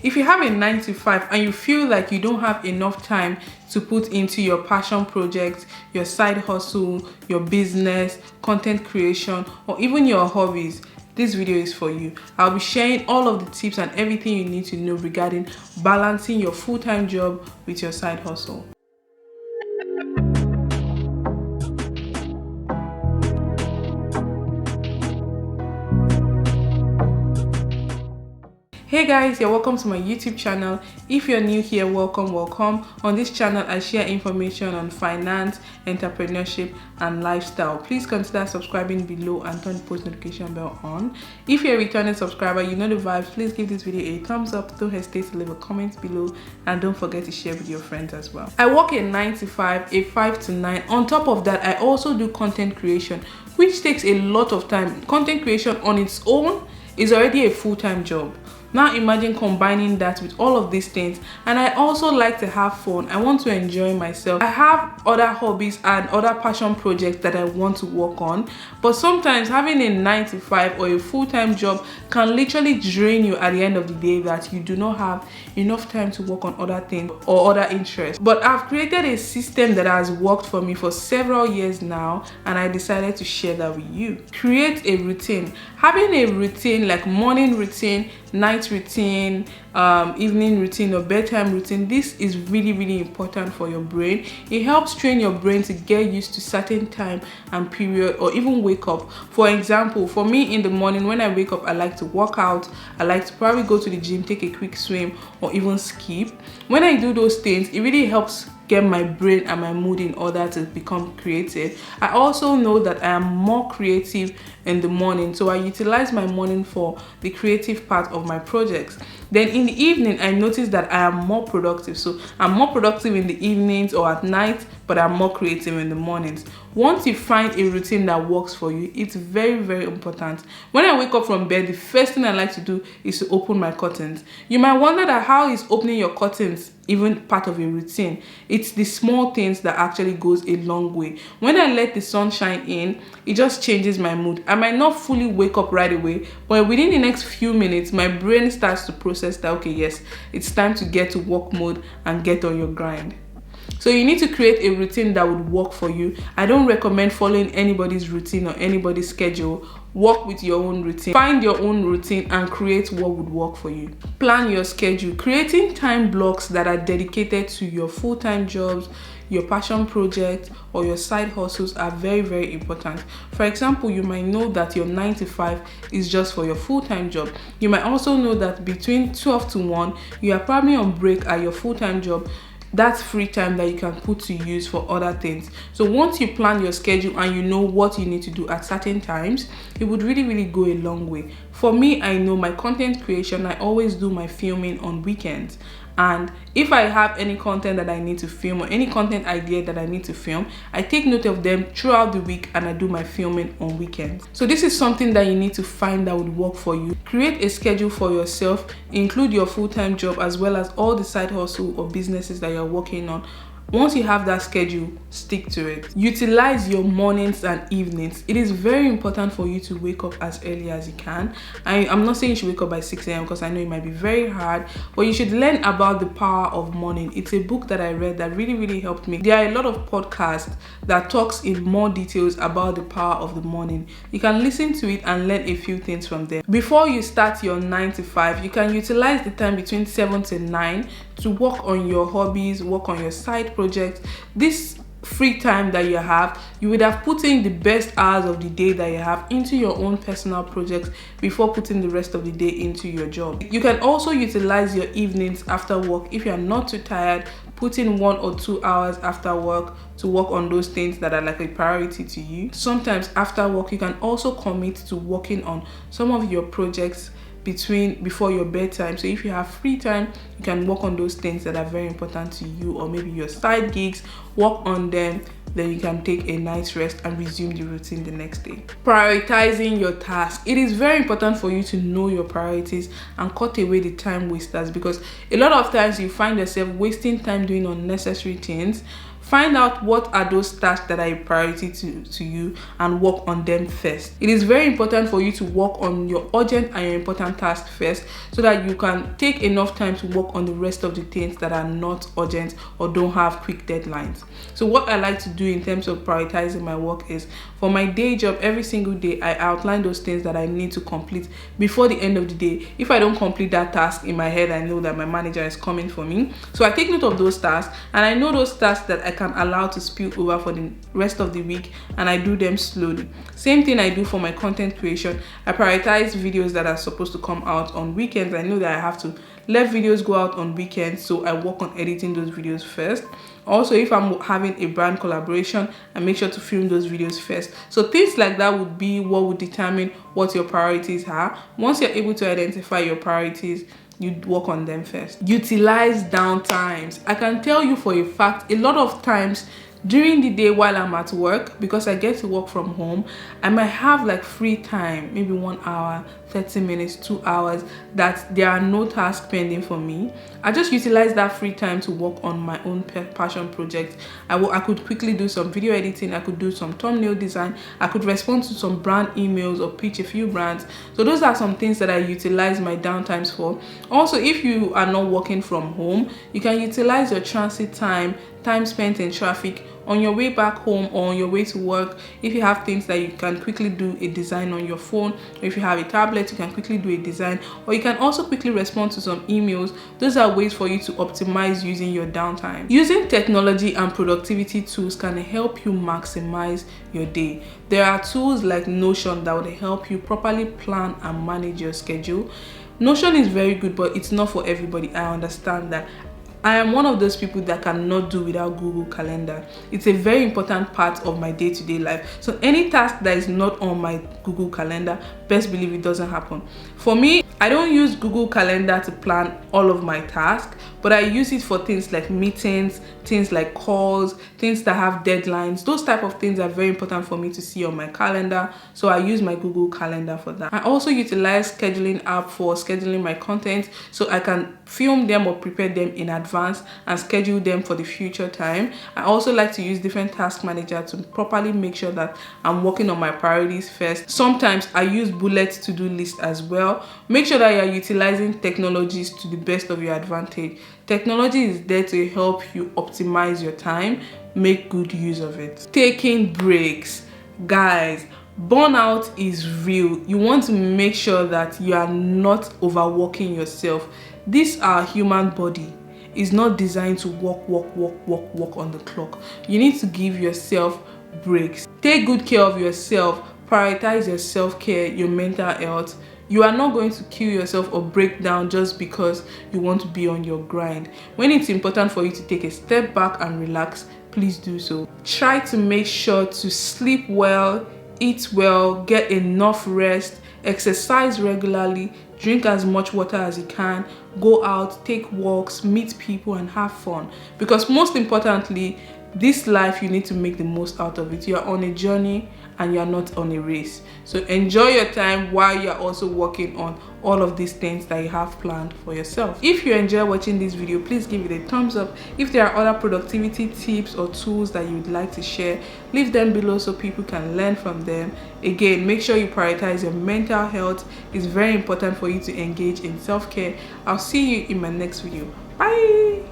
If you have a 9 to 5 and you feel like you don't have enough time to put into your passion project, your side hustle, your business, content creation, or even your hobbies, this video is for you. I'll be sharing all of the tips and everything you need to know regarding balancing your full-time job with your side hustle. Hey guys, you're welcome to my YouTube channel. If you're new here, welcome. On this channel, I share information on finance, entrepreneurship, and lifestyle. Please consider subscribing below and turn the post notification bell on. If you're a returning subscriber, you know the vibes. Please give this video a thumbs up. Don't hesitate to leave a comment below, and don't forget to share with your friends as well. I work a 9 to 5, a 5 to 9. On top of that, I also do content creation, which takes a lot of time. Content creation on its own is already a full-time job. Now imagine combining that with all of these things. And I also like to have fun. I want to enjoy myself. I have other hobbies and other passion projects that I want to work on, but sometimes having a 9 to 5 or a full-time job can literally drain you at the end of the day, that you do not have enough time to work on other things or other interests. But I've created a system that has worked for me for several years now, and I decided to share that with you. Create a routine. Having a routine like morning routine, night routine, evening routine, or bedtime routine, this is really important for your brain. It helps train your brain to get used to certain time and period, or even wake up. For example, for me in the morning when I wake up, I like to work out. I like to probably go to the gym, take a quick swim, or even skip. When I do those things, it really helps get my brain and my mood in order to become creative. I also know that I am more creative in the morning, so I utilize my morning for the creative part of my projects. Then in the evening, I notice that I am more productive. So I'm more productive in the evenings or at night, but I'm more creative in the mornings. Once you find a routine that works for you, it's very important. When I wake up from bed, the first thing I like to do is to open my curtains. You might wonder that how is opening your curtains even part of a routine? It's the small things that actually goes a long way. When I let the sunshine in, it just changes my mood. I might not fully wake up right away, but within the next few minutes, my brain starts to process that, okay, yes, it's time to get to work mode and get on your grind. So you need to create a routine that would work for you. I don't recommend following anybody's routine or anybody's schedule. Work with your own routine. Find your own routine and create what would work for you. Plan your schedule. Creating time blocks that are dedicated to your full-time jobs, your passion project, or your side hustles are very important. For example, you might know that your 9 to 5 is just for your full-time job. You might also know that between 12 to 1, you are probably on break at your full-time job. That's free time that you can put to use for other things. So once you plan your schedule and you know what you need to do at certain times, it would really go a long way. For me, I know my content creation, I always do my filming on weekends. And if I have any content that I need to film or any content idea that I need to film, I take note of them throughout the week and I do my filming on weekends. So this is something that you need to find that would work for you. Create a schedule for yourself, include your full-time job as well as all the side hustle or businesses that you're working on. Once you have that schedule, stick to it. Utilize your mornings and evenings. It is very important for you to wake up as early as you can. I'm not saying you should wake up by 6 a.m. because I know it might be very hard, but you should learn about the power of morning. It's a book that I read that really helped me. There are a lot of podcasts that talks in more details about the power of the morning. You can listen to it and learn a few things from there. Before you start your 9 to 5, you can utilize the time between 7 to 9 to work on your hobbies, work on your side projects. This free time that you have, you would have put in the best hours of the day that you have into your own personal projects before putting the rest of the day into your job. You can also utilize your evenings after work. If you are not too tired, put in 1 or 2 hours after work to work on those things that are like a priority to you. Sometimes after work, you can also commit to working on some of your projects before your bedtime. So if you have free time, you can work on those things that are very important to you, or maybe your side gigs, work on them, then you can take a night's rest and resume the routine the next day. Prioritizing your task. It is very important for you to know your priorities and cut away the time wasters, because a lot of times you find yourself wasting time doing unnecessary things. Find out what are those tasks that are a priority to you and work on them first. It is very important for you to work on your urgent and your important tasks first, so that you can take enough time to work on the rest of the things that are not urgent or don't have quick deadlines. So what I like to do in terms of prioritizing my work is, for my day job, every single day I outline those things that I need to complete before the end of the day. If I don't complete that task in my head, I know that my manager is coming for me. So I take note of those tasks, and I know those tasks that I can allow to spill over for the rest of the week, and I do them slowly. Same thing I do for my content creation. I prioritize videos that are supposed to come out on weekends. I know that I have to let videos go out on weekends, so I work on editing those videos first. Also, if I'm having a brand collaboration, I make sure to film those videos first. So things like that would be what would determine what your priorities are. Once you're able to identify your priorities, you work on them first. Utilize downtimes. I can tell you for a fact, a lot of times during the day while I'm at work, because I get to work from home, I might have like free time, maybe 1 hour, 30 minutes, 2 hours, that there are no tasks pending for me. I just utilize that free time to work on my own passion project. I could quickly do some video editing, I could do some thumbnail design, I could respond to some brand emails or pitch a few brands. So those are some things that I utilize my downtimes for. Also, if you are not working from home, you can utilize your transit time spent in traffic on your way back home or on your way to work. If you have things that you can quickly do a design on your phone, or if you have a tablet, you can quickly do a design, or you can also quickly respond to some emails. Those are ways for you to optimize using your downtime. Using technology and productivity tools can help you maximize your day. There are tools like Notion that would help you properly plan and manage your schedule. Notion is very good, but it's not for everybody. I understand that. I am one of those people that cannot do without Google Calendar. It's a very important part of my day-to-day life. So any task that is not on my Google Calendar, best believe it doesn't happen. For me, I don't use Google Calendar to plan all of my tasks, but I use it for things like meetings, things like calls, things that have deadlines. Those type of things are very important for me to see on my calendar, so I use my Google Calendar for that. I also utilize scheduling app for scheduling my content, so I can film them or prepare them in advance and schedule them for the future time. I also like to use different task manager to properly make sure that I'm working on my priorities first. Sometimes I use bullet to-do list as well. Make sure that you're utilizing technologies to the best of your advantage. Technology is there to help you optimize your time. Make good use of it. Taking breaks. Guys, burnout is real. You want to make sure that you are not overworking yourself. This our human body is not designed to work on the clock. You need to give yourself breaks. Take good care of yourself. Prioritize your self-care, your mental health. You are not going to kill yourself or break down just because you want to be on your grind. When it's important for you to take a step back and relax, please do so. Try to make sure to sleep well, eat well, get enough rest, exercise regularly, drink as much water as you can, go out, take walks, meet people, and have fun. Because most importantly, this life, you need to make the most out of it. You are on a journey and you are not on a race. So enjoy your time while you are also working on all of these things that you have planned for yourself. If you enjoy watching this video, please give it a thumbs up. If there are other productivity tips or tools that you would like to share, leave them below so people can learn from them. Again, make sure you prioritize your mental health. It's very important for you to engage in self-care. I'll see you in my next video. Bye.